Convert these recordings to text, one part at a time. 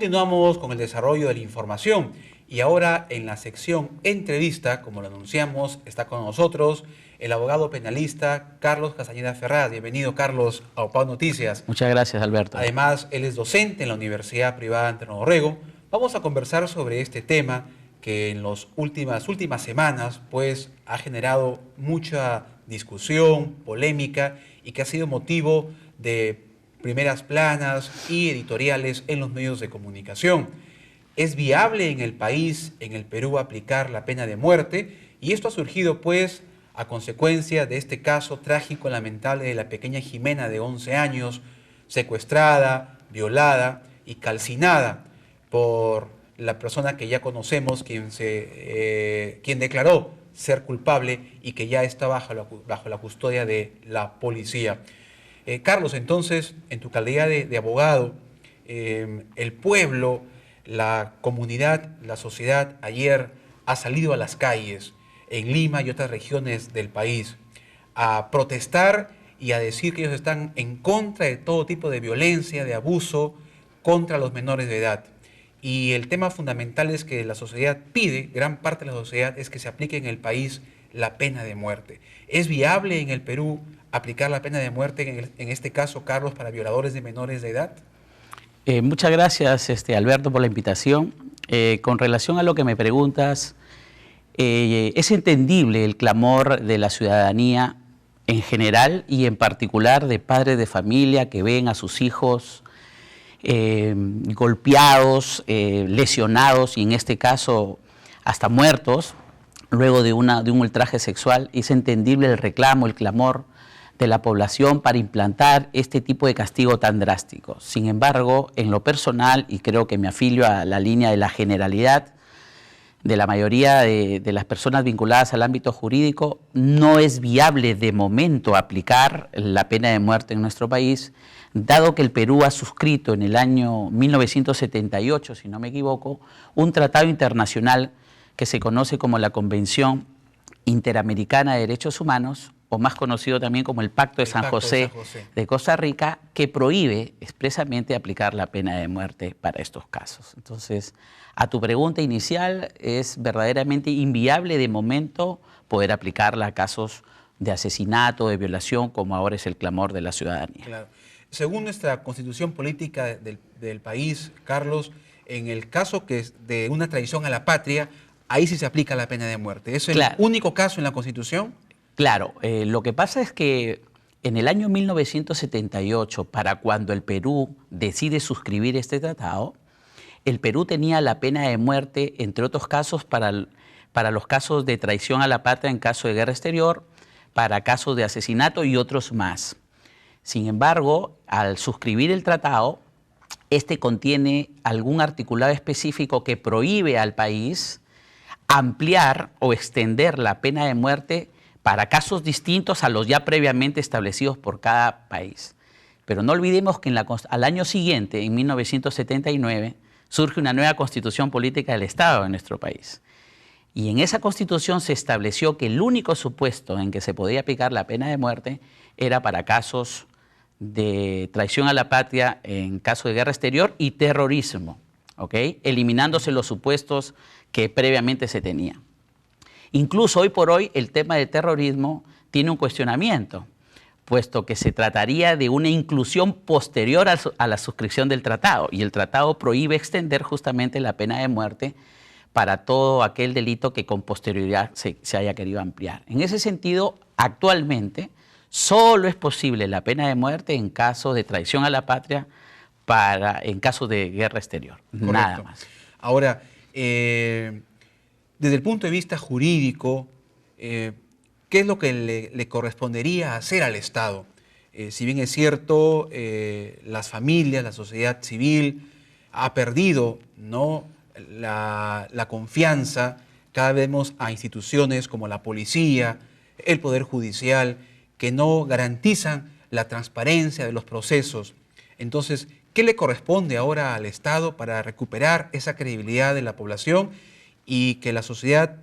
Continuamos con el desarrollo de la información y ahora en la sección entrevista, como lo anunciamos, está con nosotros el abogado penalista Carlos Castañeda Ferraz. Bienvenido, Carlos, a OPAO Noticias. Muchas gracias, Alberto. Además, él es docente en la Universidad Privada Antonio Dorrego. Vamos a conversar sobre este tema que en las últimas semanas pues, ha generado mucha discusión, polémica y que ha sido motivo de primeras planas y editoriales en los medios de comunicación. ¿Es viable en el país, en el Perú, aplicar la pena de muerte? Y esto ha surgido pues a consecuencia de este caso trágico, lamentable de la pequeña Jimena de 11 años, secuestrada, violada y calcinada por la persona que ya conocemos, quien declaró ser culpable y que ya está bajo la custodia de la policía. Carlos, entonces, en tu calidad de abogado, el pueblo, la comunidad, la sociedad ayer ha salido a las calles en Lima y otras regiones del país a protestar y a decir que ellos están en contra de todo tipo de violencia, de abuso contra los menores de edad. Y el tema fundamental es que la sociedad pide, gran parte de la sociedad, es que se aplique en el país la pena de muerte. ¿Es viable en el Perú aplicar la pena de muerte, en este caso, Carlos, para violadores de menores de edad? Muchas gracias, Alberto, por la invitación. Con relación a lo que me preguntas, es entendible el clamor de la ciudadanía en general y en particular de padres de familia que ven a sus hijos golpeados, lesionados y en este caso hasta muertos luego de un ultraje sexual. Es entendible el reclamo, el clamor de la población para implantar este tipo de castigo tan drástico. Sin embargo, en lo personal, y creo que me afilio a la línea de la generalidad de la mayoría de las personas vinculadas al ámbito jurídico, no es viable de momento aplicar la pena de muerte en nuestro país, dado que el Perú ha suscrito en el año 1978, si no me equivoco, un tratado internacional que se conoce como la Convención Interamericana de Derechos Humanos, o más conocido también como el Pacto de San José de Costa Rica, que prohíbe expresamente aplicar la pena de muerte para estos casos. Entonces, a tu pregunta inicial, es verdaderamente inviable de momento poder aplicarla a casos de asesinato, de violación, como ahora es el clamor de la ciudadanía. Claro. Según nuestra constitución política del país, Carlos, en el caso que es de una traición a la patria, ahí sí se aplica la pena de muerte. ¿Es el único caso en la Constitución? Claro, lo que pasa es que en el año 1978, para cuando el Perú decide suscribir este tratado, el Perú tenía la pena de muerte, entre otros casos, para los casos de traición a la patria en caso de guerra exterior, para casos de asesinato y otros más. Sin embargo, al suscribir el tratado, este contiene algún articulado específico que prohíbe al país ampliar o extender la pena de muerte para casos distintos a los ya previamente establecidos por cada país. Pero no olvidemos que al año siguiente, en 1979, surge una nueva constitución política del Estado de nuestro país. Y en esa constitución se estableció que el único supuesto en que se podía aplicar la pena de muerte era para casos de traición a la patria en caso de guerra exterior y terrorismo, ¿ok? Eliminándose los supuestos que previamente se tenían. Incluso hoy por hoy el tema del terrorismo tiene un cuestionamiento, puesto que se trataría de una inclusión posterior a la suscripción del tratado, y el tratado prohíbe extender justamente la pena de muerte para todo aquel delito que con posterioridad se haya querido ampliar. En ese sentido, actualmente solo es posible la pena de muerte en caso de traición a la patria, en caso de guerra exterior, Correcto. Nada más. Ahora, desde el punto de vista jurídico, ¿qué es lo que le correspondería hacer al Estado? Si bien es cierto, las familias, la sociedad civil ha perdido, ¿no?, la confianza. Cada vez vemos a instituciones como la policía, el Poder Judicial, que no garantizan la transparencia de los procesos. Entonces, ¿qué le corresponde ahora al Estado para recuperar esa credibilidad de la población y que la sociedad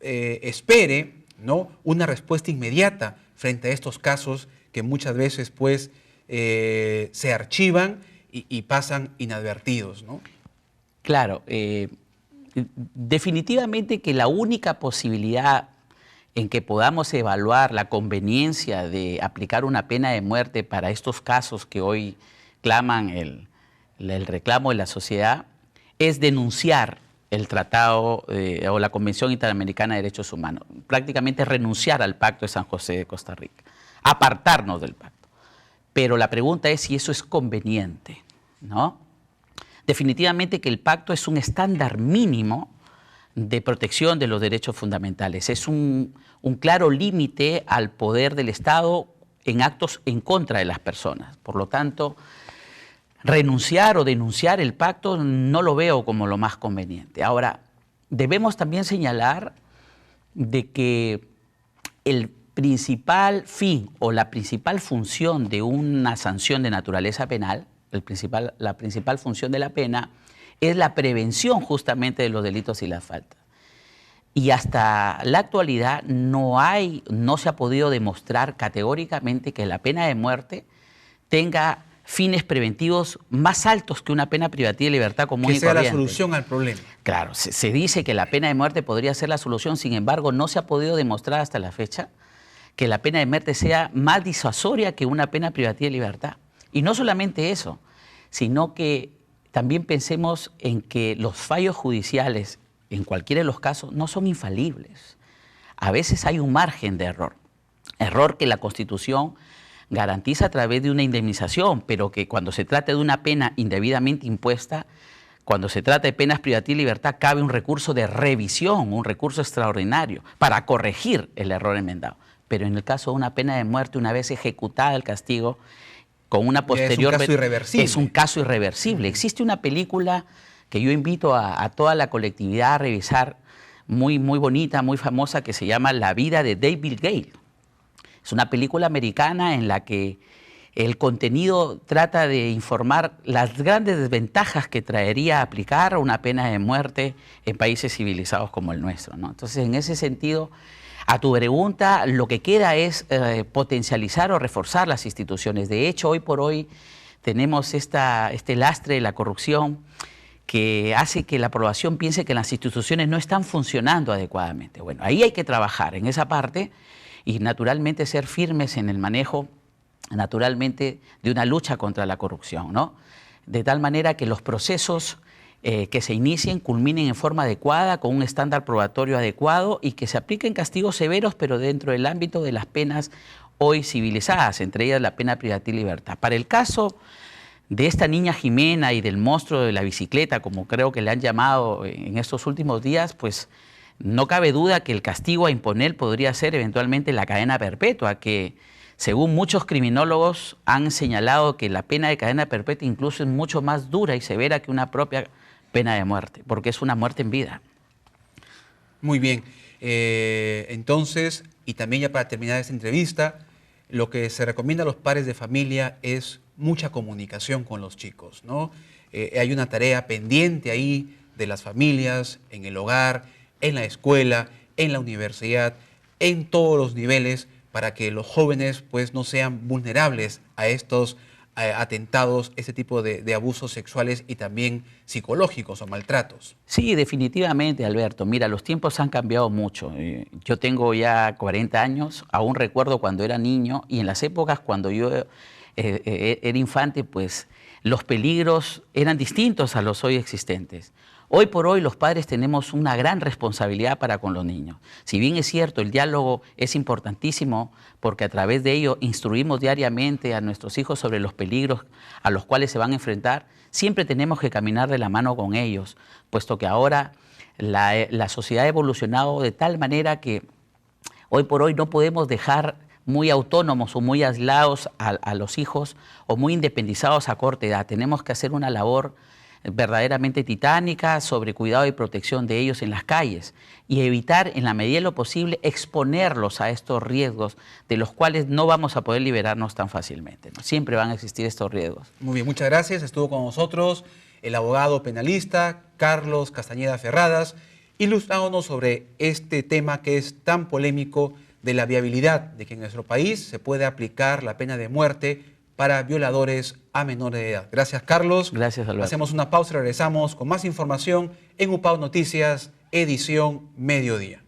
espere, ¿no?, una respuesta inmediata frente a estos casos que muchas veces pues, se archivan y pasan inadvertidos, ¿no? Claro, definitivamente que la única posibilidad en que podamos evaluar la conveniencia de aplicar una pena de muerte para estos casos que hoy claman el reclamo de la sociedad es denunciar el tratado o la Convención Interamericana de Derechos Humanos, prácticamente renunciar al Pacto de San José de Costa Rica, apartarnos del pacto. Pero la pregunta es si eso es conveniente, ¿no? Definitivamente que el pacto es un estándar mínimo de protección de los derechos fundamentales. Es un claro límite al poder del Estado en actos en contra de las personas. Por lo tanto, renunciar o denunciar el pacto no lo veo como lo más conveniente. Ahora, debemos también señalar de que el principal fin o la principal función de una sanción de naturaleza penal, la principal función de la pena, es la prevención justamente de los delitos y las faltas. Y hasta la actualidad no se ha podido demostrar categóricamente que la pena de muerte tenga fines preventivos más altos que una pena privativa de libertad común y corriente. Que sea la solución al problema. Claro, se dice que la pena de muerte podría ser la solución, sin embargo, no se ha podido demostrar hasta la fecha que la pena de muerte sea más disuasoria que una pena privativa de libertad. Y no solamente eso, sino que también pensemos en que los fallos judiciales, en cualquiera de los casos, no son infalibles. A veces hay un margen de error que la Constitución garantiza a través de una indemnización, pero que cuando se trata de una pena indebidamente impuesta, cuando se trata de penas privativas de libertad, cabe un recurso de revisión, un recurso extraordinario para corregir el error enmendado. Pero en el caso de una pena de muerte, una vez ejecutada el castigo, con una posterior... Es un caso irreversible. Es un caso irreversible. Existe una película que yo invito a toda la colectividad a revisar, muy bonita, muy famosa, que se llama La vida de David Gale. Es una película americana en la que el contenido trata de informar las grandes desventajas que traería aplicar una pena de muerte en países civilizados como el nuestro, ¿no? Entonces, en ese sentido, a tu pregunta, lo que queda es potencializar o reforzar las instituciones. De hecho, hoy por hoy tenemos este lastre de la corrupción que hace que la población piense que las instituciones no están funcionando adecuadamente. Bueno, ahí hay que trabajar en esa parte y naturalmente ser firmes en el manejo, naturalmente, de una lucha contra la corrupción, ¿no? De tal manera que los procesos que se inicien culminen en forma adecuada, con un estándar probatorio adecuado y que se apliquen castigos severos, pero dentro del ámbito de las penas hoy civilizadas, entre ellas la pena privativa de libertad. Para el caso de esta niña Jimena y del monstruo de la bicicleta, como creo que le han llamado en estos últimos días, pues no cabe duda que el castigo a imponer podría ser eventualmente la cadena perpetua, que según muchos criminólogos han señalado que la pena de cadena perpetua incluso es mucho más dura y severa que una propia pena de muerte, porque es una muerte en vida. Muy bien. Entonces, y también ya para terminar esta entrevista, lo que se recomienda a los padres de familia es mucha comunicación con los chicos, ¿no? Hay una tarea pendiente ahí de las familias, en el hogar, en la escuela, en la universidad, en todos los niveles, para que los jóvenes pues no sean vulnerables a estos atentados, este tipo de abusos sexuales y también psicológicos o maltratos. Sí, definitivamente, Alberto. Mira, los tiempos han cambiado mucho. Yo tengo ya 40 años, aún recuerdo cuando era niño y en las épocas cuando yo era infante, pues los peligros eran distintos a los hoy existentes. Hoy por hoy los padres tenemos una gran responsabilidad para con los niños. Si bien es cierto, el diálogo es importantísimo porque a través de ello instruimos diariamente a nuestros hijos sobre los peligros a los cuales se van a enfrentar, siempre tenemos que caminar de la mano con ellos, puesto que ahora la sociedad ha evolucionado de tal manera que hoy por hoy no podemos dejar muy autónomos o muy aislados a los hijos o muy independizados a corta edad. Tenemos que hacer una labor verdaderamente titánica sobre cuidado y protección de ellos en las calles y evitar en la medida de lo posible exponerlos a estos riesgos de los cuales no vamos a poder liberarnos tan fácilmente, ¿no? Siempre van a existir estos riesgos. Muy bien, muchas gracias. Estuvo con nosotros el abogado penalista Carlos Castañeda Ferradas, ilustrándonos sobre este tema que es tan polémico de la viabilidad de que en nuestro país se pueda aplicar la pena de muerte para violadores a menores de edad. Gracias, Carlos. Gracias, Alberto. Hacemos una pausa y regresamos con más información en UPAO Noticias, edición mediodía.